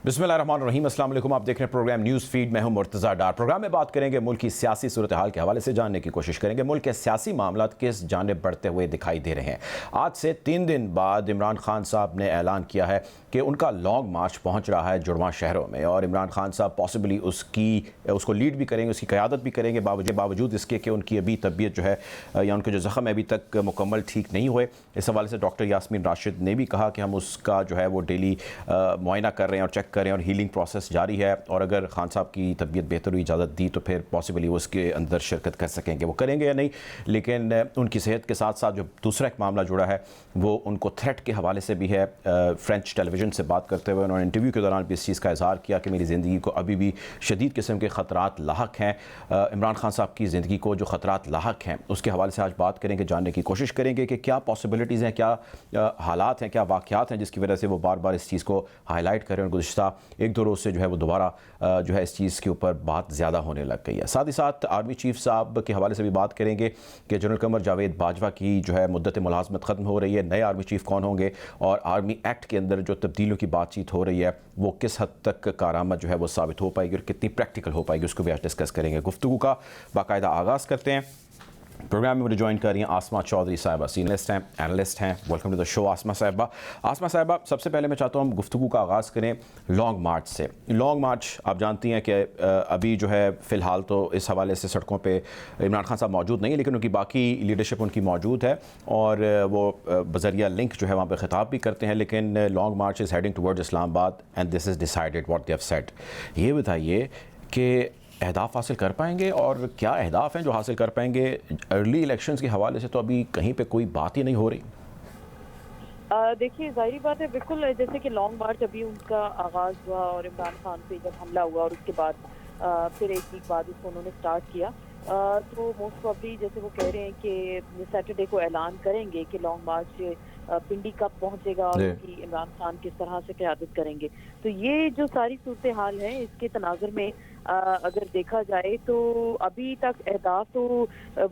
बिस्मिल्लाहिर्रहमानिर्रहीम, अस्सलाम वालेकुम। आप देख रहे हैं प्रोग्राम न्यूज़ फीड। मैं हूं मुर्तज़ा डार। प्रोग्राम में बात करेंगे मुल्क की सियासी सूरत हाल के हवाले से जानने की कोशिश करेंगे। मुल्क के सियासी मामला किस जानिब बढ़ते हुए दिखाई दे रहे हैं। आज से 3 दिन बाद इमरान खान साहब ने ऐलान किया है कि उनका लॉन्ग मार्च पहुँच रहा है जुड़वां शहरों में, और इमरान खान साहब पॉसिबली उसको लीड भी करेंगे, उसकी क़यादत भी करेंगे, बावजूद इसके कि उनकी अभी तबीयत जो है या उनके जो ज़ख़म अभी तक मुकम्मल ठीक नहीं हुए। इस हवाले से डॉक्टर यास्मीन राशिद ने भी कहा कि हम उसका जो है वो डेली मुआयना कर रहे हैं और चेक कर रहे हैं और हीलिंग प्रोसेस जारी है, और अगर खान साहब की तबीयत बेहतर हुई, इजाज़त दी तो फिर पॉसिबली वो उसके अंदर शिरकत कर सकेंगे। वो करेंगे या नहीं, लेकिन उनकी सेहत के साथ साथ जो दूसरा एक मामला जुड़ा है वो उनको थ्रेट के हवाले से भी है। फ्रेंच टेलीविज़न से बात करते हुए उन्होंने इंटरव्यू के दौरान भी इस चीज़ का इज़हार किया कि मेरी ज़िंदगी को अभी भी शदीद किस्म के ख़तरात लाहक हैं। इमरान खान साहब की ज़िंदगी को जो ख़तरात लाहक हैं उसके हवाले से आज बात करेंगे, जानने की कोशिश करेंगे कि क्या पॉसिबिलिटीज़ हैं, क्या हालात हैं, क्या वाक़यात हैं जिसकी वजह से वो बार बार इस चीज़ को हाईलाइट करें, और गुज़िश्ता 1-2 रोज़ से जो है वो दोबारा जो है इस चीज़ के ऊपर बात ज़्यादा होने लग गई है। साथ ही साथ आर्मी चीफ साहब के हवाले से भी बात करेंगे कि जनरल कमर जावेद बाजवा की जो है मुद्दत मुलाज़मत ख़त्म हो रही है, नए आर्मी चीफ कौन होंगे, और आर्मी एक्ट के अंदर जो तब्दीलियों की बातचीत हो रही है वो किस हद तक कारआमद जो है वो साबित हो पाएगी और कितनी प्रैक्टिकल हो पाएगी, उसको भी आज डिस्कस करेंगे। गुफ्तगू का बाकायदा आगाज़ करते हैं। प्रोग्राम में मुझे ज्वाइन कर रही हैं आसमा चौधरी साहिबा, सीनियरिस्ट हैं, एनालिस्ट हैं। वेलकम टू द शो आसमा साहिबा। आसमा साहिबा, सबसे पहले मैं चाहता हूँ हम गुफ्तगू का आगाज़ करें लॉन्ग मार्च से। लॉन्ग मार्च आप जानती हैं कि अभी जो है फ़िलहाल तो इस हवाले से सड़कों पे इमरान खान साहब मौजूद नहीं, लेकिन उनकी बाकी लीडरशिप उनकी मौजूद है और वो बज़रिया लिंक जो है वहाँ पर ख़िताब भी करते हैं। लेकिन long March is heading towards Islamabad and this is decided what they have said. ये बताइए कि अहदाफ हासिल कर पाएंगे, और क्या अहदाफ हैं जो हासिल कर पाएंगे? अर्ली इलेक्शंस के हवाले से तो अभी कहीं पे कोई बात ही नहीं हो रही। देखिए, जाहिर बात है, बिल्कुल जैसे कि लॉन्ग मार्च अभी उनका आगाज़ हुआ और इमरान खान पे जब हमला हुआ और उसके बाद फिर एक वीक बाद उसको उन्होंने स्टार्ट किया, तो मोस्ट प्रॉब्ली जैसे वो कह रहे हैं कि सैटरडे को ऐलान करेंगे कि लॉन्ग मार्च पिंडी कब पहुंचेगा और उनकी इमरान खान किस तरह से क़यादत करेंगे। तो ये जो सारी सूरत हाल है इसके तनाज़ुर में अगर देखा जाए तो अभी तक अहदाफ तो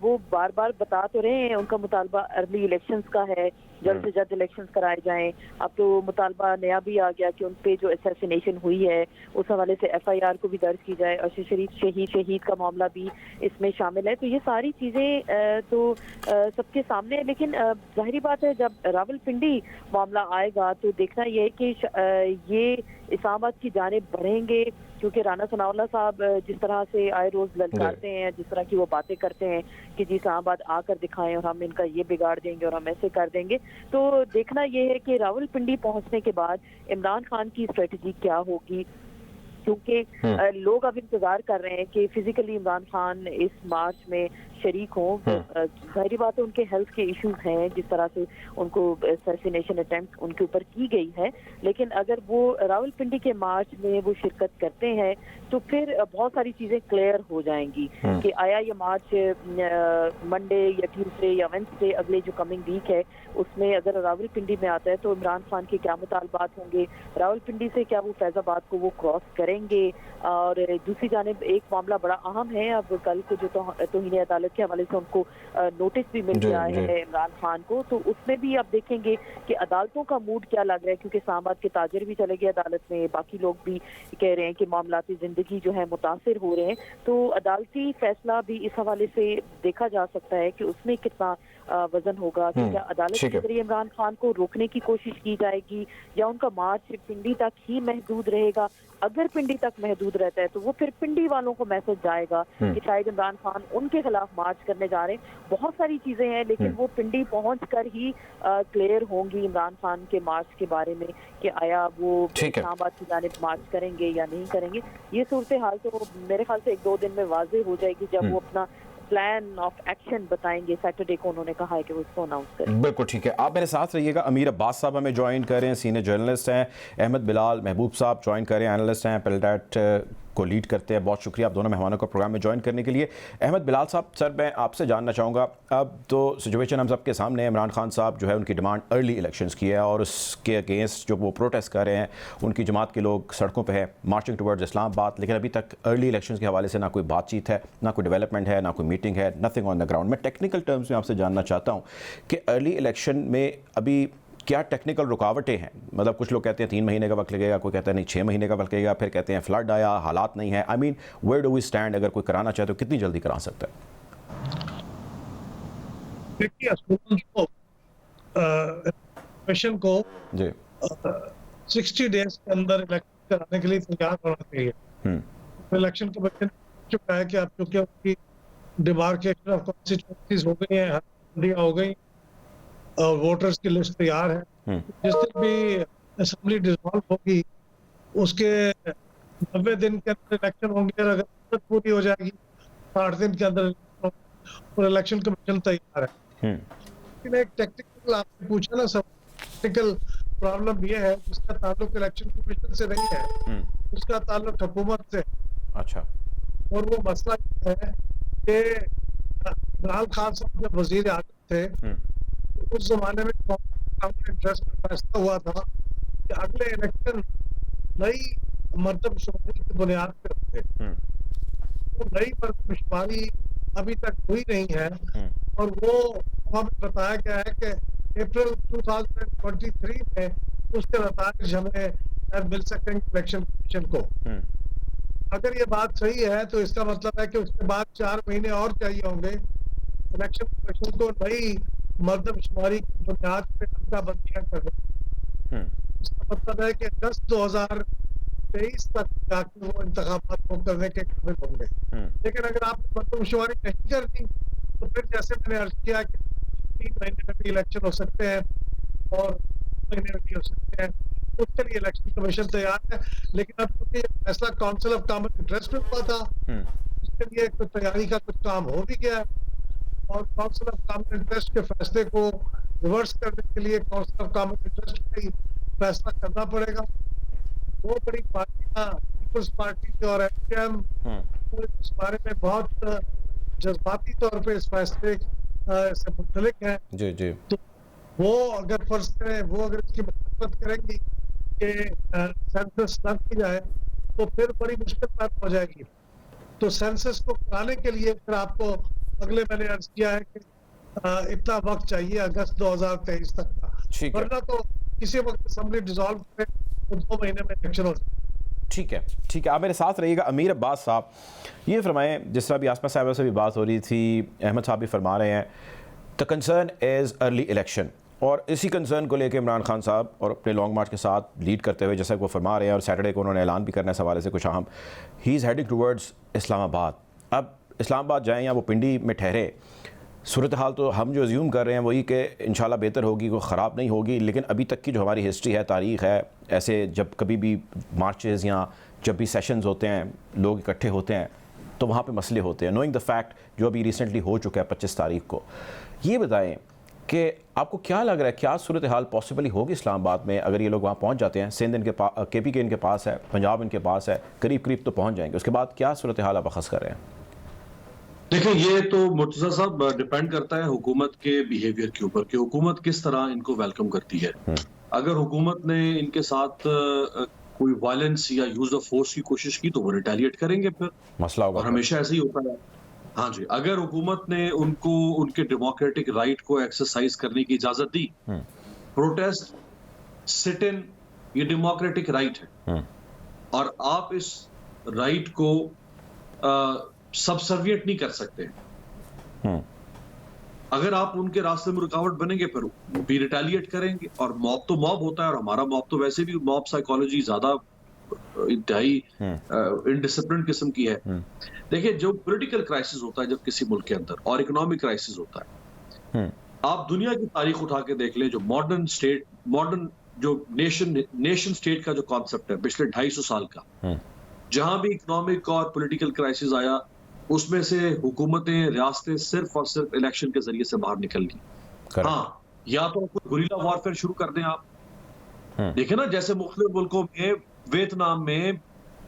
वो बार बार बता तो रहे हैं, उनका मुतालबा अर्ली इलेक्शंस का है, जल्द से जल्द इलेक्शंस कराए जाएं। अब तो मुतालबा नया भी आ गया कि उन पे जो असैसिनेशन हुई है उस हवाले से FIR को भी दर्ज की जाए, और शहीद का मामला भी इसमें शामिल है। तो ये सारी चीज़ें तो सबके सामने है, लेकिन जाहिर बात है जब रावलपिंडी मामला आएगा तो देखना ये है कि ये इस्लामाबाद की जानिब बढ़ेंगे, क्योंकि राना सनाउल्लाह साहब जिस तरह से आए रोज़ ललकारते हैं, जिस तरह की वो बातें करते हैं कि जी इस्लामाबाद आकर दिखाएं और हम इनका ये बिगाड़ देंगे और हम ऐसे कर देंगे, तो देखना ये है कि रावलपिंडी पहुंचने के बाद इमरान खान की स्ट्रेटजी क्या होगी, क्योंकि लोग अब इंतजार कर रहे हैं कि फिजिकली इमरान खान इस मार्च में शरीक हों। जाहिर बात है उनके हेल्थ के इश्यूज हैं, जिस तरह से उनको असैसिनेशन अटेम्प्ट उनके ऊपर की गई है, लेकिन अगर वो रावलपिंडी के मार्च में वो शिरकत करते हैं तो फिर बहुत सारी चीज़ें क्लियर हो जाएंगी कि आया ये मार्च मंडे या ट्यूसडे या वेंसडे अगले जो कमिंग वीक है उसमें अगर रावलपिंडी में आता है तो इमरान खान के क्या मुतालबात होंगे, रावलपिंडी से क्या वो फैज़ाबाद को वो क्रॉस करेंगे। और दूसरी जानिब एक मामला बड़ा अहम है, अब कल को जो तौहीन अदालत के हवाले से उनको नोटिस भी मिल गया है इमरान खान को, तो उसमें भी आप देखेंगे कि अदालतों का मूड क्या लग रहा है, क्योंकि इस्लामाबाद के ताजर भी चले गए अदालत में, बाकी लोग भी कह रहे हैं कि मामलाती ज़िंदगी जो है मुतासिर हो रहे हैं। तो अदालती फैसला भी इस हवाले से देखा जा सकता है कि उसमें कितना वजन होगा कि क्या अदालत के जरिए इमरान खान को रोकने की कोशिश की जाएगी या उनका मार्च पिंडी तक ही महदूद रहेगा। अगर पिंडी तक महदूद रहता है तो वो फिर पिंडी वालों को मैसेज जाएगा कि शायद इमरान खान उनके खिलाफ मार्च करने जा रहे हैं। बहुत सारी चीजें हैं, लेकिन वो पिंडी पहुंच कर ही क्लियर होंगी इमरान खान के मार्च के बारे में कि आया वो इस्लामाबाद की जानिब मार्च करेंगे या नहीं करेंगे। ये सूरत हाल तो मेरे ख्याल से 1-2 दिन में वाज़ेह हो जाएगी जब वो अपना प्लान ऑफ एक्शन बताएंगे। सैटरडे को उन्होंने कहा है कि वो इसको अनाउंस करें। बिल्कुल ठीक है, आप मेरे साथ रहिएगा। अमीर अब्बास साहब हमें ज्वाइन करें, सीनियर जर्नलिस्ट हैं। अहमद बिलाल महबूब साहब ज्वाइन करें, एनालिस्ट हैं, पेल्डेट को लीड करते हैं। बहुत शुक्रिया आप दोनों मेहमानों को प्रोग्राम में ज्वाइन करने के लिए। अहमद बिलाल साहब, सर मैं आपसे जानना चाहूँगा, अब तो सिचुएशन हम सबके सामने है, इमरान खान साहब जो है उनकी डिमांड अर्ली इलेक्शंस की है और उसके अगेंस्ट जो वो प्रोटेस्ट कर रहे हैं, उनकी जमात के लोग सड़कों पे हैं मार्चिंग टुवर्ड्स इस्लामाबाद, लेकिन अभी तक अर्ली इलेक्शंस के हवाले से ना कोई बातचीत है, ना कोई डेवलपमेंट है, ना कोई मीटिंग है, नथिंग ऑन द ग्राउंड। मैं टेक्निकल टर्म्स में आपसे जानना चाहता हूँ कि अर्ली इलेक्शन में अभी क्या टेक्निकल रुकावटें हैं? मतलब कुछ लोग कहते हैं 3 महीने का वक्त लगेगा, कोई कहता है नहीं 6 महीने का वक्त लगेगा, फिर कहते हैं फ्लड आया, हालात नहीं है। I mean where do we stand? अगर कोई कराना चाहे तो कितनी जल्दी करा सकता है? देखिए, कमीशन को जी 60 डेज के अंदर इलेक्शन कराने के लिए तैयार होना चाहिए। इलेक्शन कमीशन चुका है कि अब चूंकि उनकी डिमार्केशन ऑफ कॉन्स्टिट्यूएंसीज हो गई है, हदियां हो गई और वोटर्स की लिस्ट तैयार है। जिस दिन भी असेंबली डिसॉल्व होगी उसके 90 दिन के अंदर इलेक्शन होंगे और अगर मुद्दत पूरी हो जाएगी 60 दिन के अंदर और इलेक्शन कमीशन तैयार है। लेकिन एक टेक्निकल आपने पूछा ना, सब टेक्निकल प्रॉब्लम ये है जिसका ताल्लुक इलेक्शन कमीशन से नहीं है, उसका ताल्लुक हुकूमत से। अच्छा। और वो मसला है कि इमरान खान साहब जब वजीर आजम थे तो उस जमाने में कॉमन इंटरेस्ट में फैसला हुआ था कि अगले इलेक्शन नई मर्दमशुमारी की बुनियाद पे होंगे। वो नई मर्दमशुमारी अभी तक हुई नहीं है और वो हमें बताया गया है कि अप्रैल 2023 में उसके नतीजे हमें मिल सकेंगे इलेक्शन कमीशन को। अगर ये बात सही है तो इसका मतलब है कि उसके बाद 4 महीने और चाहिए होंगे इलेक्शन कमीशन को नई मर्दमशुमारी की बुनियाद पे हल्काबंदियां करने। इसका मतलब है कि अगस्त 2023 तक जाके वो इंतखाबात को करने के काबिल होंगे। लेकिन अगर आप मर्दमशुमारी नहीं करती तो फिर जैसे मैंने अर्ज किया कि 3 महीने में भी इलेक्शन हो सकते हैं और महीने में भी हो सकते हैं, उसके लिए इलेक्शन कमीशन तैयार है। लेकिन अब क्योंकि फैसला काउंसिल ऑफ कॉमन इंटरेस्ट में हुआ था, उसके लिए तो तैयारी का कुछ काम हो भी गया और काउंसिल ऑफ कॉमन इंटरेस्ट के फैसले को रिवर्स करने के लिए काउंसिल ऑफ कॉमन इंटरेस्ट का ही फैसला करना पड़ेगा। दो बड़ी पार्टियां पीपल्स पार्टी और एमपीएम इस बारे में बहुत जज्बाती तौर पे इस फैसले से मुतलिक है। जी जी। तो वो अगर फर्ज करें, वो अगर इसकी मुखालफत करेंगी कि सेंसस न की जाए तो फिर बड़ी मुश्किल पैदा हो जाएगी। तो सेंसस को कराने के लिए फिर आपको अगले मैंने अर्ज किया है कि इतना वक्त चाहिए अगस्त 2023 तक का, वरना तो किसी वक्त असेंबली डिसॉल्व करे तो 2 महीने में इलेक्शन हो जाए। ठीक है, ठीक है, आप मेरे साथ रहिएगा। अमीर अब्बास साहब ये फरमाएं, जिस तरह भी आसमा साहब से भी बात हो रही थी, अहमद साहब भी फरमा रहे हैं, the concern is early election. और इसी कंसर्न को लेकर इमरान खान साहब और अपने लॉन्ग मार्च के साथ लीड करते हुए जैसा कि वो फरमा रहे हैं और सैटरडे को उन्होंने ऐलान भी करना है इस हवाले से कुछ अहम, he is heading towards Islamabad. अब इस्लामाबाद जाएँ या वो पिंडी में ठहरे, सूरत हाल तो हम जो अज्यूम कर रहे हैं वही कि इंशाल्लाह बेहतर होगी, कोई ख़राब नहीं होगी। लेकिन अभी तक की जो हमारी हिस्ट्री है, तारीख़ है, ऐसे जब कभी भी मार्चेज़ या जब भी सेशंस होते हैं, लोग इकट्ठे होते हैं तो वहाँ पे मसले होते हैं। नोइंग द फैक्ट जो अभी रिसेंटली हो चुका है 25 तारीख को, ये बताएं कि आपको क्या लग रहा है, क्या सूरत हाल पॉसिबली होगी इस्लामाबाद में अगर ये लोग वहाँ पहुँच जाते हैं? सिंध इनके पास, KPK इनके पास है, पंजाब इनके पास है, करीब करीब तो पहुँच जाएंगे। उसके बाद क्या सूरत हाल आप अखज़ कर रहे हैं? देखिए, ये तो मुर्तज़ा साहब डिपेंड करता है हुकूमत के बिहेवियर के ऊपर कि हुकूमत किस तरह इनको वेलकम करती है। अगर हुकूमत ने इनके साथ कोई वायलेंस या यूज ऑफ फोर्स की कोशिश की तो वो रिटेलिएट करेंगे, फिर मसला होगा। और हमेशा ऐसे ही होता है। हाँ जी, अगर हुकूमत ने उनको उनके डेमोक्रेटिक राइट को एक्सरसाइज करने की इजाजत दी, प्रोटेस्ट, सिट इन, ये डेमोक्रेटिक राइट है और आप इस राइट को सबसर्विएंट नहीं कर सकते। अगर आप उनके रास्ते में रुकावट बनेंगे फिर भी रिटेलिएट करेंगे और मॉब तो मॉब होता है और हमारा मॉब तो वैसे भी मॉब साइकोलॉजी ज्यादा इंतहाई इनडिसिप्लिन किस्म की है। देखिए, जो पॉलिटिकल क्राइसिस होता है जब किसी मुल्क के अंदर और इकोनॉमिक क्राइसिस होता है, आप दुनिया की तारीख उठा के देख लें, जो मॉडर्न स्टेट, मॉडर्न जो नेशन स्टेट का जो कॉन्सेप्ट है पिछले 250 साल का, जहां भी इकोनॉमिक और पॉलिटिकल क्राइसिस आया उसमें से हुकूमतें, रियासतें सिर्फ और सिर्फ इलेक्शन के जरिए से बाहर निकल गई। हाँ, या तो गुरिल्ला वॉरफेयर शुरू कर दें आप। देखें ना, जैसे मुख्तलिफ मुल्कों में, वियतनाम में,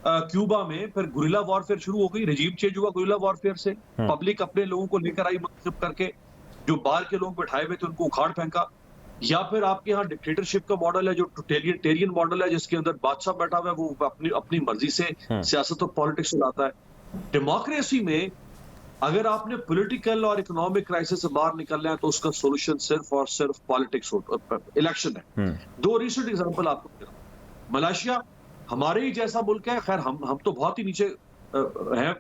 क्यूबा में, फिर गुरिल्ला वॉरफेयर शुरू हो गई, रजीम चेंज हुआ गुरिल्ला वॉरफेयर से, पब्लिक अपने लोगों को लेकर आई मुंतखब करके, जो बाहर के लोग बैठाए हुए थे उनको उखाड़ फेंका। या फिर आपके यहाँ डिक्टेटरशिप का मॉडल है जो टोटलिटेरियन मॉडल है, जिसके अंदर बादशाह बैठा हुआ है, वो अपनी मर्जी से सियासत और पॉलिटिक्स चलाता है। डेमोक्रेसी में अगर आपने पॉलिटिकल और इकोनॉमिक क्राइसिस से बाहर निकलना है तो उसका सोल्यूशन सिर्फ और सिर्फ पॉलिटिक्स इलेक्शन है। दो रिसेंट एग्जांपल आपको दे रहा हूं। मलेशिया हमारे ही जैसा मुल्क है, खैर हम तो बहुत ही नीचे हैं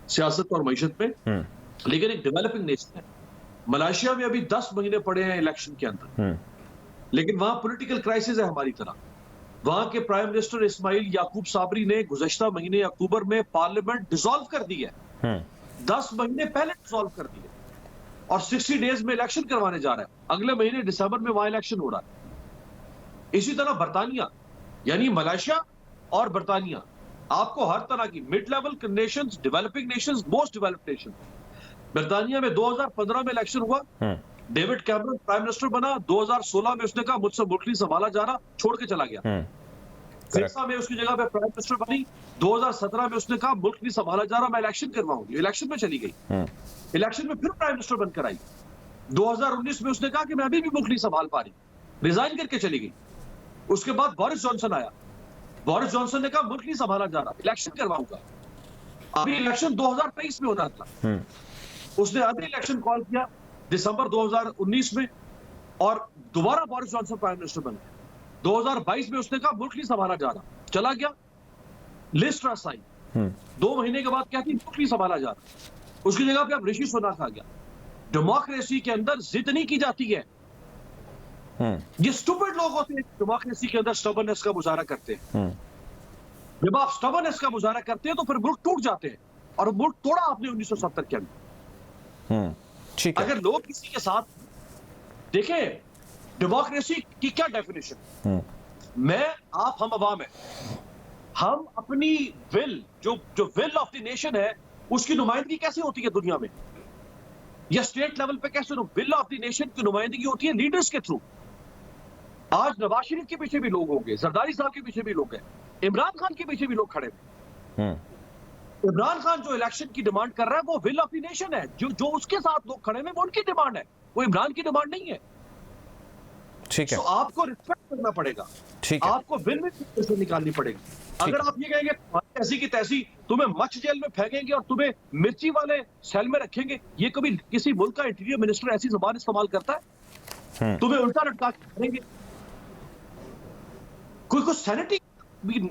सियासत और मईशत में, लेकिन एक डेवलपिंग नेशन है। मलेशिया में अभी 10 महीने पड़े हैं इलेक्शन के अंदर, लेकिन वहां पॉलिटिकल क्राइसिस है हमारी तरह। वहां के प्राइम मिनिस्टर इस्माइल याकूब साबरी ने गुज़श्ता महीने अक्टूबर में पार्लियामेंट डिसॉल्व कर दी है, 10 महीने पहले डिसॉल्व कर दी है, और 60 डेज में इलेक्शन करवाने जा रहा है। अगले महीने दिसंबर में वहां इलेक्शन हो रहा है। इसी तरह बरतानिया, यानी मलेशिया और बरतानिया, आपको हर तरह की mid level Nations, developing Nations, most developed nation. बरतानिया में 2015 में इलेक्शन हुआ, डेविड कैमरन प्राइम मिनिस्टर बना। 2016 में उसने कहा मुझसे मुल्क नहीं संभाला जा रहा, छोड़ के चला गया। 13 में उसकी जगह पे प्राइम मिनिस्टर बनी। 2017 में उसने कहा मुल्क नहीं संभाला जा रहा, मैं इलेक्शन करवाऊंगी। इलेक्शन में चली गई, इलेक्शन में फिर प्राइम मिनिस्टर बनकर आई। 2019 में उसने कहा कि मैं अभी भी मुल्क नहीं संभाल पा रही, रिजाइन करके चली गई। उसके बाद बोरिस जॉनसन आया, बोरिस जॉनसन ने कहा मुल्क नहीं संभाला जा रहा, इलेक्शन करवाऊंगा। अभी इलेक्शन 2023 में होना था, उसने अभी इलेक्शन कॉल किया दिसंबर 2019 में, और दोबारा बोरिस जॉनसन प्राइम मिनिस्टर बन गए। 2022 में उसने कहा मुल्क नहीं संभाला जा रहा, चला गया। लिज ट्रस आई, 2 महीने के बाद कहती मुल्क नहीं संभाला जा रहा, उसकी जगह पे अब ऋषि सुनाक आ गया। डेमोक्रेसी के अंदर जिद नहीं की जाती है। ये स्टूपिड लोग होते हैं डेमोक्रेसी के अंदर स्टबर्ननेस का मुजाहरा करते हैं। जब आप स्टबर्ननेस का मुजाहरा करते हैं तो फिर मुल्क टूट जाते हैं, और मुल्क तोड़ा आपने 1970 के अंदर। ठीक है। अगर लोग किसी के साथ देखें, डेमोक्रेसी की क्या डेफिनेशन, मैं आप हम अवाम है, हम अपनी विल, जो विल ऑफ द नेशन है, उसकी नुमाइंदगी कैसे होती है दुनिया में, या स्टेट लेवल पे कैसे विल ऑफ द नेशन की नुमाइंदगी होती है लीडर्स के थ्रू। आज नवाज शरीफ के पीछे भी लोग होंगे, जरदारी साहब के पीछे भी लोग हैं, इमरान खान के पीछे भी लोग खड़े हैं। इमरान खान जो इलेक्शन की डिमांड कर रहा है वो विल ऑफ द नेशन है, जो उसके साथ लोग खड़े हैं वो उनकी डिमांड है, वो इमरान की डिमांड नहीं है। ठीक है, तो आपको रिस्पेक्ट करना पड़ेगा, ठीक है, आपको विल में से निकालनी पड़ेगी। अगर आप ये कहेंगे ऐसी की तैसी, तुम्हें मच जेल में फेंकेंगे और तुम्हें मिर्ची वाले सेल में रखेंगे, ये कभी किसी मुल्क का इंटीरियर मिनिस्टर ऐसी जुबान इस्तेमाल करता है? तुम्हें उल्टा लटका के मारेंगे। कोई सैनिटी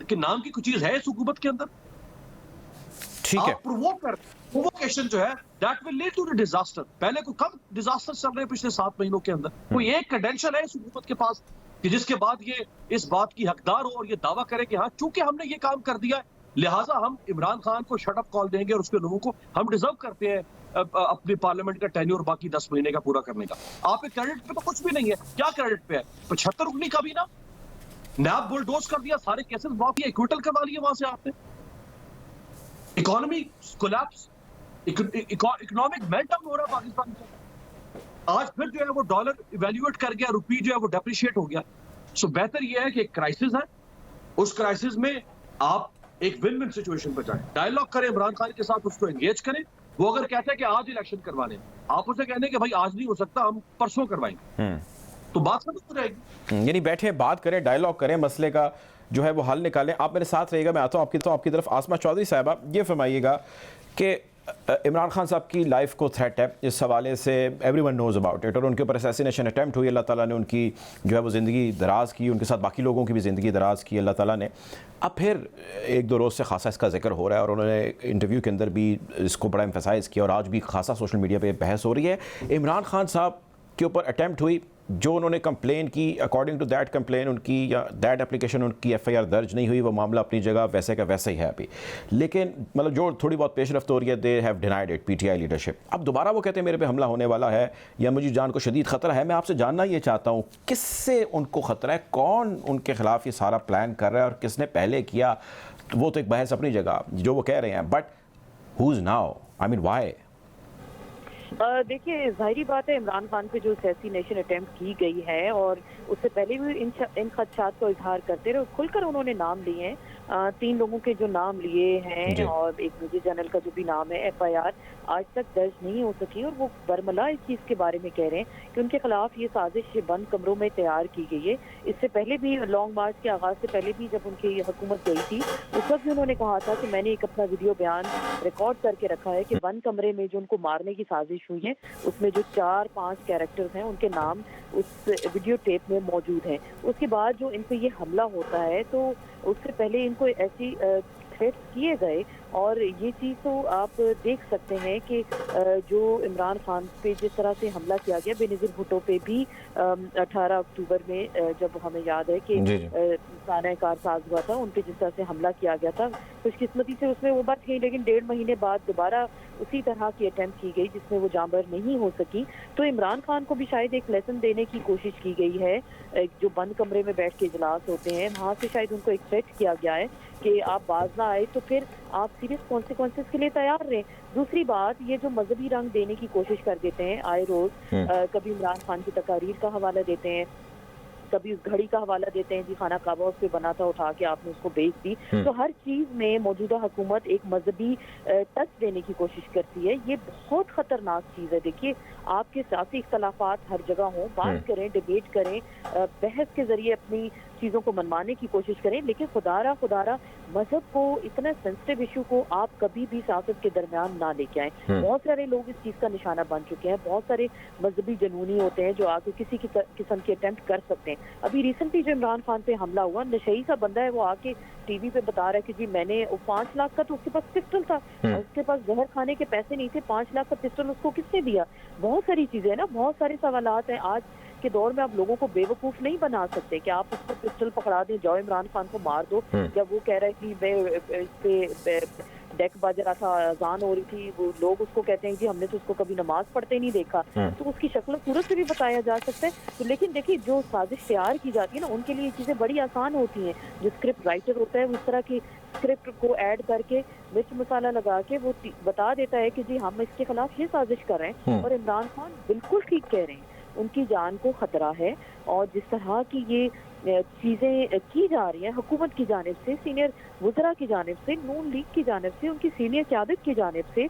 के नाम की कुछ चीज है इस हुकूमत के अंदर? ठीक है। प्रोवोकेशन जो है that will lead to the disaster. पहले को कम डिजास्टर चल रहे हैं पिछले 7 महीनों के अंदर, कोई एक क्रेडेंशियल है इस हुकूमत के पास कि जिसके बाद ये इस बात की हकदार हो और ये दावा करे कि हाँ चूंकि हमने ये काम कर दिया है लिहाजा हम इमरान खान को शट अप कॉल देंगे और उसके लोगों को हम डिजर्व करते हैं अपनी पार्लियामेंट का टेन्योर बाकी 10 महीने का पूरा करने का। आप क्रेडिट पे तो कुछ भी नहीं है। क्या क्रेडिट पे है? 75 रुकनी का भी ना, नैब बुलडोज कर दिया, सारे केसेस माफ किए, एक्विटल करवा लिए वहां से आपने। इकोनॉमी कोलैप्स, इकोनॉमिक मेल्टडाउन हो रहा है पाकिस्तान में। आज फिर जो है वो डॉलर इवैल्यूएट कर गया, रुपी जो है वो डेप्रिशिएट हो गया। सो बेहतर ये है कि एक क्राइसिस है, उस क्राइसिस में आप एक विन विन सिचुएशन पर जाएं, डायलॉग करें इमरान खान के साथ, उसको एंगेज करें। वो अगर कहते हैं कि आज इलेक्शन करवाने, आप उसे कहने कि भाई आज नहीं हो सकता, हम परसों करवाएंगे, तो बात खत्म हो जाएगी। यानी बैठे बात करें, डायलॉग करें, मसले का जो है वो हल निकालें। आप मेरे साथ रहिएगा, मैं आता हूँ आपकी तरफ। आसमा चौधरी साहबा, ये फरमाइएगा कि इमरान खान साहब की लाइफ को थ्रेट है, इस हवाले से एवरीवन नोज़ अबाउट इट, और उनके ऊपर असैसिनेशन अटैम्प्ट हुई, अल्लाह ताला ने उनकी जो है वो ज़िंदगी दराज़ की, उनके साथ बाकी लोगों की भी ज़िंदगी दराज़ की अल्लाह ताला ने। अब फिर 1-2 रोज़ से खासा इसका जिक्र हो रहा है, और उन्होंने इंटरव्यू के अंदर भी इसको बड़ा एम्फसाइज़ किया, और आज भी खासा सोशल मीडिया पर बहस हो रही है। इमरान खान साहब के ऊपर अटैम्प्ट हुई, जो उन्होंने कंप्लेन की, अकॉर्डिंग टू दैट कंप्लेन उनकी या दैट एप्लीकेशन उनकी FIR दर्ज नहीं हुई, वो मामला अपनी जगह वैसे का वैसे ही है अभी। लेकिन मतलब जो थोड़ी बहुत पेशरफ्त हो रही है, they have denied it, PTI leadership. अब दोबारा वो कहते हैं मेरे पे हमला होने वाला है या मुझे जान को शदीद ख़तरा है। मैं आपसे जानना ये चाहता हूँ, किससे उनको ख़तरा है, कौन उनके ख़िलाफ़ ये सारा प्लान कर रहा है और किसने पहले किया? वो तो एक बहस अपनी जगह जो वो कह रहे हैं, but who is now, I mean why? देखिए, जाहिर बात है इमरान खान पे जो असैसिनेशन अटेम्प्ट की गई है, और उससे पहले भी इन खदशात का इजहार करते रहे, खुलकर उन्होंने नाम लिए हैं, 3 लोगों के जो नाम लिए जी। हैं और एक न्यूज़ चैनल का जो भी नाम है, FIR आज तक दर्ज नहीं हो सकी और वो बरमला इस चीज़ के बारे में कह रहे हैं कि उनके खिलाफ ये साजिश बंद कमरों में तैयार की गई है। इससे पहले भी लॉन्ग मार्च के आगाज़ से पहले भी जब उनकी हुकूमत गई थी, उस वक्त भी उन्होंने कहा था कि मैंने एक अपना वीडियो बयान रिकॉर्ड करके रखा है कि बंद कमरे में जो उनको मारने की साजिश हुई है, उसमें जो 4-5 कैरेक्टर्स हैं उनके नाम उस वीडियो टेप में मौजूद हैं। उसके बाद जो इन पे ये हमला होता है तो उससे पहले इनको ऐसी थ्रेट्स किए गए और ये चीज़ तो आप देख सकते हैं कि जो इमरान खान पे जिस तरह से हमला किया गया, बेनज़ीर भुट्टो पे भी 18 अक्टूबर में जब हमें याद है कि खाना कारसाज हुआ था, उन पे जिस तरह से हमला किया गया था, खुशकिस्मती से उसमें वो बात गई, लेकिन 1.5 महीने बाद दोबारा उसी तरह की अटेम्प्ट की गई जिसमें वो जांबर नहीं हो सकी। तो इमरान खान को भी शायद एक लेसन देने की कोशिश की गई है। जो बंद कमरे में बैठ के इजलास होते हैं, वहाँ से शायद उनको एक थ्रेट किया गया है कि आप बाज ना आए तो फिर आप सीरियस कॉन्सिक्वेंसेस के लिए तैयार रहें। दूसरी बात, ये जो मजहबी रंग देने की कोशिश कर देते हैं आए रोज, कभी इमरान खान की तकारीर का हवाला देते हैं, कभी उस घड़ी का हवाला देते हैं जी खाना काबा उस पे बना था, उठा के आपने उसको बेच दी। तो हर चीज में मौजूदा हुकूमत एक मजहबी टच देने की कोशिश करती है। ये बहुत खतरनाक चीज है। देखिए, आपके सियासी इख्तलाफात हर जगह हों, बात करें, डिबेट करें, बहस के जरिए अपनी चीज़ों को मनवाने की कोशिश करें, लेकिन खुदारा मजहब को, इतना सेंसिटिव इशू को आप कभी भी सियासत के दरमियान ना लेके आए। बहुत सारे लोग इस चीज़ का निशाना बन चुके हैं। बहुत सारे मजहबी जनूनी होते हैं जो आके किसी की किस्म की अटेम्प्ट कर सकते हैं। अभी रिसेंटली जो इमरान खान पे हमला हुआ, नशई सा बंदा है, वो आके टीवी पे बता रहा है कि जी मैंने 5 लाख का, तो उसके पास पिस्टल था, उसके पास जहर खाने के पैसे नहीं थे, 5 लाख का पिस्टल उसको किसने दिया? बहुत सारी चीजें हैं ना, बहुत सारे सवालात हैं। आज के दौर में आप लोगों को बेवकूफ नहीं बना सकते कि आप उसको पिस्टल पकड़ा दें, जाओ इमरान खान को मार दो। जब वो कह रहा है कि मैं इस पे डेक बज रहा था, अजान हो रही थी, वो लोग उसको कहते हैं कि हमने तो उसको कभी नमाज पढ़ते नहीं देखा, तो उसकी शक्ल सूरत से भी बताया जा सकता है। तो लेकिन देखिए, जो साजिश तैयार की जाती है ना, उनके लिए चीजें बड़ी आसान होती हैं। जो स्क्रिप्ट राइटर होता है वो इस तरह की स्क्रिप्ट को ऐड करके मिर्च मसाला लगा के वो बता देता है कि जी हम इसके खिलाफ ये साजिश कर रहे हैं। और इमरान खान बिल्कुल ठीक कह रहे हैं, उनकी जान को खतरा है। और जिस तरह की ये चीज़ें की जा रही हैं हुकूमत की जानिब से, सीनियर वज़रा की जानिब से, नून लीग की जानिब से, उनकी सीनियर क़यादत की जानिब से,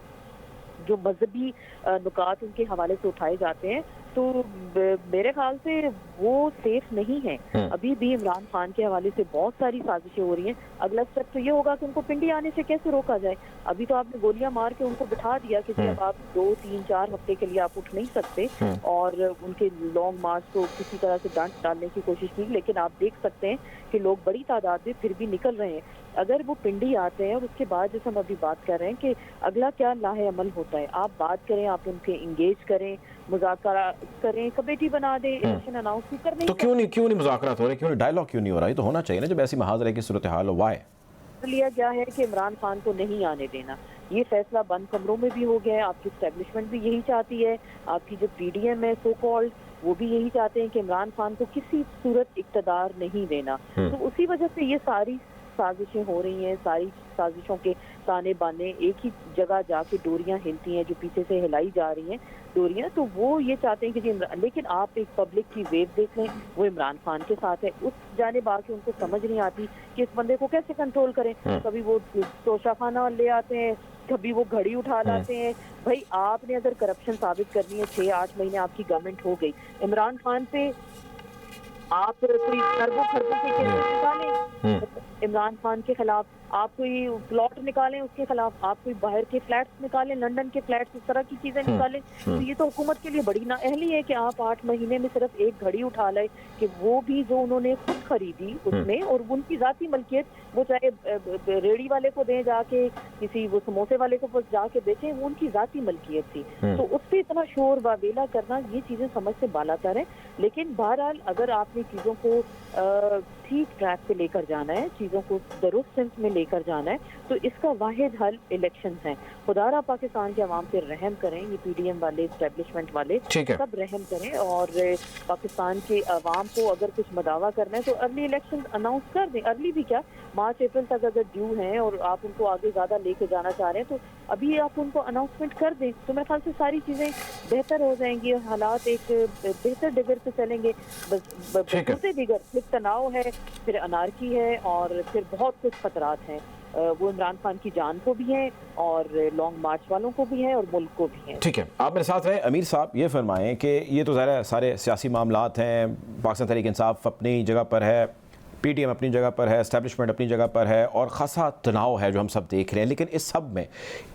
जो मजहबी नुकात उनके हवाले से उठाए जाते हैं, तो मेरे ख्याल से वो सेफ नहीं है। अभी भी इमरान खान के हवाले से बहुत सारी साजिशें हो रही हैं। अगला स्टेप तो ये होगा कि उनको पिंडी आने से कैसे रोका जाए। अभी तो आपने गोलियां मार के उनको बिठा दिया कि अब आप 2, 3, 4 हफ्ते के लिए आप उठ नहीं सकते, और उनके लॉन्ग मार्च को किसी तरह से डांट डालने की कोशिश की। लेकिन आप देख सकते हैं कि लोग बड़ी तादाद में फिर भी निकल रहे हैं। अगर वो पिंडी आते हैं और उसके बाद जैसे हम अभी बात कर रहे हैं कि अगला क्या लाहे अमल होता है, आप बात करें, आप उनके इंगेज करें, मुज़ाकरा करें, कमेटी बना दें, इलेक्शन अनाउंस भी करने। तो क्यों नहीं मुज़ाकरात हो रहे, क्यों नहीं डायलॉग क्यों नहीं हो रहा? ये तो होना चाहिए ना जब ऐसी महाजरे की सूरत हाल हो। वाई लिया गया है कि इमरान खान को नहीं आने देना। ये फैसला बंद कमरों में भी हो गया है। आपकी एस्टेब्लिशमेंट भी यही चाहती है, आपकी जो PDM है सो कॉल्ड, वो भी यही चाहते हैं कि इमरान खान को किसी सूरत इक़्तिदार नहीं देना। तो उसी वजह से ये सारी साजिशें हो रही हैं। सारी साजिशों के ताने बाने एक ही जगह जाके डोरियां हिलती हैं, जो पीछे से हिलाई जा रही हैं डोरियां। तो वो ये चाहते हैं कि लेकिन आप एक पब्लिक की वेव देख लें, वो इमरान खान के साथ है। उस जानिब आके उनको समझ नहीं आती कि इस बंदे को कैसे कंट्रोल करें। कभी वो तोशा खाना ले आते हैं, कभी वो घड़ी उठा लाते हैं। भाई, आपने अगर करप्शन साबित करनी है, 6-8 महीने आपकी गवर्नमेंट हो गई, इमरान खान पे आप कोई खरबों के केसेस निकालें इमरान खान के खिलाफ, आप कोई प्लॉट निकालें उसके खिलाफ, आप कोई बाहर के फ्लैट्स निकालें, लंदन के फ्लैट्स, इस तरह की चीजें निकालें। तो ये तो हुकूमत के लिए बड़ी नाअहली है कि आप 8 महीने में सिर्फ एक घड़ी उठा लाए, कि वो भी जो उन्होंने खुद खरीदी उसमें, और उनकी जाती मलकियत, वो चाहे रेडी वाले को दें जाके, किसी वो समोसे वाले को जाके बेचें, वो उनकी जाती मलकियत थी। तो उस पर इतना शोर वावेला करना, ये चीजें समझ से बालातर है। लेकिन बहरहाल अगर आपने चीजों को ठीक ट्रैक पे लेकर जाना है, चीज़ों को दुरुस्त सेंस में लेकर जाना है, तो इसका वाहिद हल इलेक्शन है। खुदारा पाकिस्तान के अवाम पे रहम करें, ये PDM वाले, एस्टेब्लिशमेंट वाले सब रहम करें, और पाकिस्तान के अवाम को अगर कुछ मदावा करना है तो अर्ली इलेक्शन अनाउंस कर दें। अर्ली भी क्या, मार्च अप्रैल तक अगर ड्यू हैं और आप उनको आगे ज़्यादा लेके जाना चाह रहे हैं, तो अभी आप उनको अनाउंसमेंट कर दें। तो मेरे ख्याल से सारी चीज़ें बेहतर हो जाएंगी, हालात एक बेहतर डिगर पे चलेंगे। बस से दिगर फिर तनाव है, फिर अनारकी है और फिर बहुत कुछ खतरात हैं। वो इमरान खान की जान को भी है और लॉन्ग मार्च वालों को भी है और मुल्क को भी है। ठीक है, आप मेरे साथ रहे। अमीर साहब ये फरमाएं कि ये तो ज़ाहिर है सारे सियासी मामलात हैं, पाकिस्तान तहरीक इंसाफ अपनी जगह पर है, पीटीएम अपनी जगह पर है, एस्टैब्लिशमेंट अपनी जगह पर है और ख़ासा तनाव है जो हम सब देख रहे हैं। लेकिन इस सब में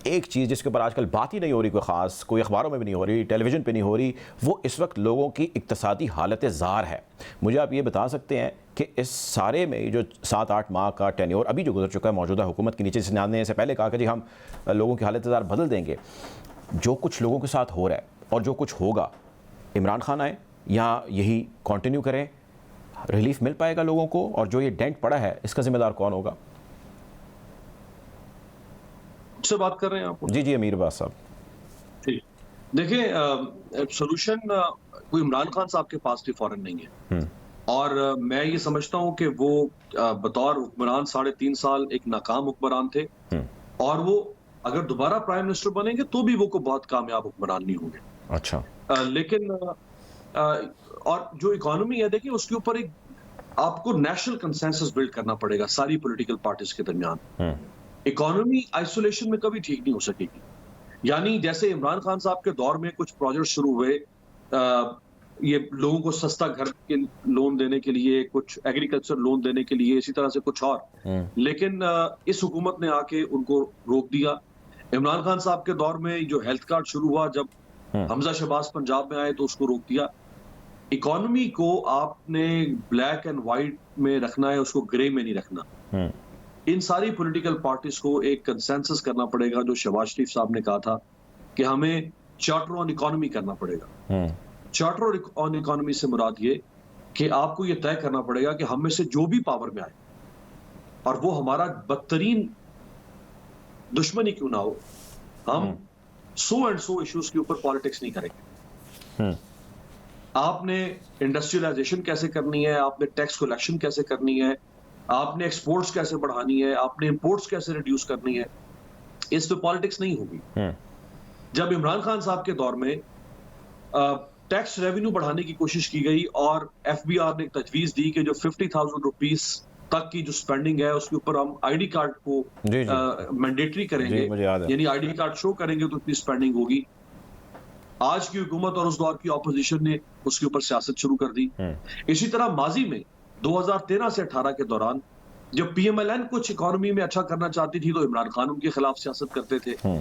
एक चीज़ जिसके ऊपर आजकल बात ही नहीं हो रही, कोई ख़ास, कोई अखबारों में भी नहीं हो रही, टेलीविज़न पे नहीं हो रही, वो इस वक्त लोगों की इक्तिसादी हालत ज़ार है। मुझे आप ये बता सकते हैं कि इस सारे में जो 7-8 माह का टेन्योर अभी जो गुजर चुका है मौजूदा हुकूमत के नीचे, जिसने आने से पहले कहा कि जी हम लोगों की हालत ज़ार बदल देंगे, जो कुछ लोगों के साथ हो रहा है और जो कुछ होगा, इमरान खान आए या यही कंटिन्यू करें, रिलीफ मिल पाएगा लोगों को? और जो ये डेंट पड़ा है इसका जिम्मेदार कौन होगा? से बात कर रहे हैं आप? जी अमीर बास साहब। ठीक, देखिए सोल्यूशन कोई इमरान खान साहब के पास भी फौरन नहीं है और मैं ये समझता हूं कि वो बतौर हुक्मरान 3.5 साल एक नाकाम हुक्मरान थे और वो अगर दोबारा प्राइम मिनिस्टर बनेंगे तो भी वो को बहुत कामयाब हुक्मरान नहीं होंगे। अच्छा, लेकिन और जो इकोनॉमी है देखिए उसके ऊपर एक आपको नेशनल कंसेंसस बिल्ड करना पड़ेगा सारी पॉलिटिकल पार्टीज के दरमियान। इकोनॉमी आइसोलेशन में कभी ठीक नहीं हो सकेगी। यानी जैसे इमरान खान साहब के दौर में कुछ प्रोजेक्ट शुरू हुए, ये लोगों को सस्ता घर के लोन देने के लिए, कुछ एग्रीकल्चर लोन देने के लिए, इसी तरह से कुछ और, लेकिन इस हुकूमत ने आके उनको रोक दिया। इमरान खान साहब के दौर में जो हेल्थ कार्ड शुरू हुआ, जब हमजा शहबाज पंजाब में आए तो उसको रोक दिया। इकोनॉमी को आपने ब्लैक एंड व्हाइट में रखना है, उसको ग्रे में नहीं रखना। इन सारी पॉलिटिकल पार्टीज को एक कंसेंसस करना पड़ेगा, जो शहबाज शरीफ साहब ने कहा था कि हमें चार्टर ऑन इकोनॉमी करना पड़ेगा। चार्टर ऑन इकोनॉमी से मुराद ये कि आपको ये तय करना पड़ेगा कि हम में से जो भी पावर में आए और वो हमारा बदतरीन दुश्मनी क्यों ना हो, हम 100 इश्यूज के ऊपर पॉलिटिक्स नहीं करेंगे। आपने इंडस्ट्रियलाइजेशन कैसे करनी है, आपने टैक्स कलेक्शन कैसे करनी है, आपने एक्सपोर्ट्स कैसे बढ़ानी है, आपने इंपोर्ट्स कैसे रिड्यूस करनी है, इस पे पॉलिटिक्स नहीं होगी। जब इमरान खान साहब के दौर में टैक्स रेवेन्यू बढ़ाने की कोशिश की गई और एफबीआर ने एक तजवीज दी कि जो 50,000 रुपीस तक की जो स्पेंडिंग है उसके ऊपर हम आईडी कार्ड को मैंडेटरी करेंगे, यानी आईडी कार्ड शो करेंगे तो इतनी स्पेंडिंग होगी। आज की हुकूमत और उस दौर की ऑपोजिशन ने उसके ऊपर सियासत शुरू कर दी। इसी तरह माजी में 2013 से 18 के दौरान जब पीएमएलएन कुछ इकोनॉमी में अच्छा करना चाहती थी तो इमरान खान उनके खिलाफ सियासत करते थे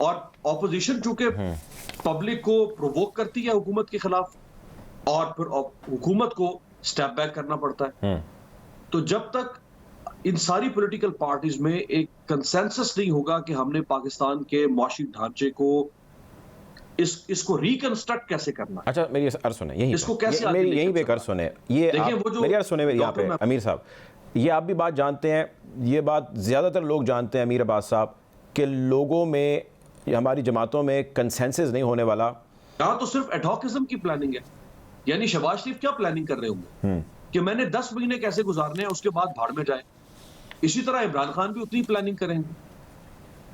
और ऑपोजिशन चूंकि पब्लिक को प्रोवोक करती है हुकूमत के खिलाफ और फिर हुकूमत को स्टेप बैक करना पड़ता है। तो जब तक इन सारी पॉलिटिकल पार्टीज में एक कंसेंसस नहीं होगा कि हमने पाकिस्तान के माशी ढांचे को इसको रिकंस्ट्रक्ट कैसे करना। अच्छा मेरी अर्ज सुने, यही इसको कैसे मेरी यहीं पे कर सुने, ये मेरी अर्ज सुने, मेरी यहाँ पे अमीर साहब, ये आप भी बात जानते हैं, ये बात ज़्यादातर लोग जानते हैं अमीर अब्बास साहब, कि लोगों में हमारी जमातों में कंसेंसस नहीं होने वाला। यहाँ तो सिर्फ एडहॉकिज्म की प्लानिंग है। यानी शहबाज शरीफ क्या प्लानिंग कर रहे होंगे कि मैंने 10 महीने कैसे गुजारने हैं, उसके बाद भाड़ में जाए। इसी तरह इमरान खान भी उतनी प्लानिंग करेंगे।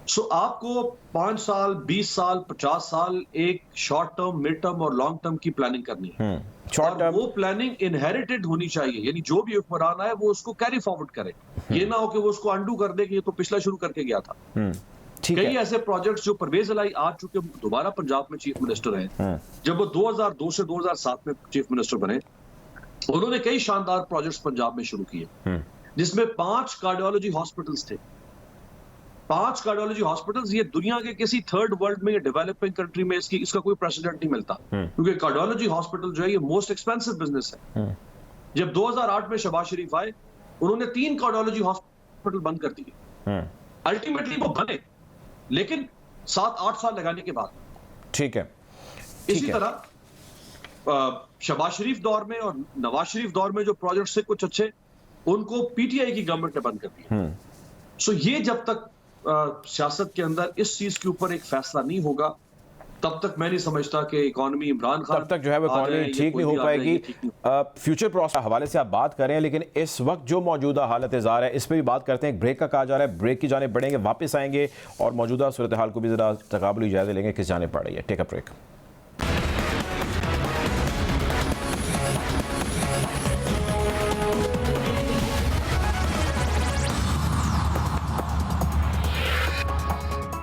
सो आपको 5 साल, 20 साल, 50 साल एक शॉर्ट टर्म, मिड टर्म और लॉन्ग टर्म की प्लानिंग करनी है। और वो प्लानिंग इनहेरिटेड होनी चाहिए, यानी जो भी हुक्मरान आए वो उसको कैरी फॉरवर्ड करे। ये ना हो कि वो उसको अंडू कर दे कि ये तो पिछला शुरू करके गया था। कई ऐसे प्रोजेक्ट्स जो परवेज इलाही आज चुके दोबारा पंजाब में चीफ मिनिस्टर हैं, जब वो 2002 से 2007 में चीफ मिनिस्टर बने, उन्होंने कई शानदार प्रोजेक्ट्स पंजाब में शुरू किए, जिसमें 5 कार्डियोलॉजी हॉस्पिटल्स थे। 5 कार्डियोलॉजी हॉस्पिटल्स, ये दुनिया के किसी थर्ड वर्ल्ड में या डेवलपिंग कंट्री में इसका कोई प्रेसिडेंट नहीं मिलता, क्योंकि कार्डियोलॉजी हॉस्पिटल जो है ये मोस्ट एक्सपेंसिव बिजनेस है। जब 2008 में शहबाज शरीफ आए, उन्होंने 3 कार्डियोलॉजी हॉस्पिटल बंद कर दिए। अल्टीमेटली वो बने, लेकिन 7-8 साल लगाने के बाद। ठीक है। इसी तरह शहबाज शरीफ दौर में और नवाज शरीफ दौर में जो प्रोजेक्ट से कुछ अच्छे, उनको पीटीआई की गवर्नमेंट ने बंद कर दिया। सो ये जब तक सियासत के अंदर इस चीज के ऊपर एक फैसला नहीं होगा, तब तक मैं नहीं समझता कि इकोनॉमी इमरान खान तब तक जो है वो इकोनॉमी ठीक नहीं हो पाएगी। फ्यूचर प्रोसेस हवाले से आप बात करें, लेकिन इस वक्त जो मौजूदा हालत ज़ार है इस पर भी बात करते हैं। ब्रेक का कहा जा रहा है, ब्रेक की जाने बढ़ेंगे, वापस आएंगे और मौजूदा सूरत हाल को भी ज़रा तकाबुली जायज़ा लेंगे किस जाने पड़ रही है। Take a break.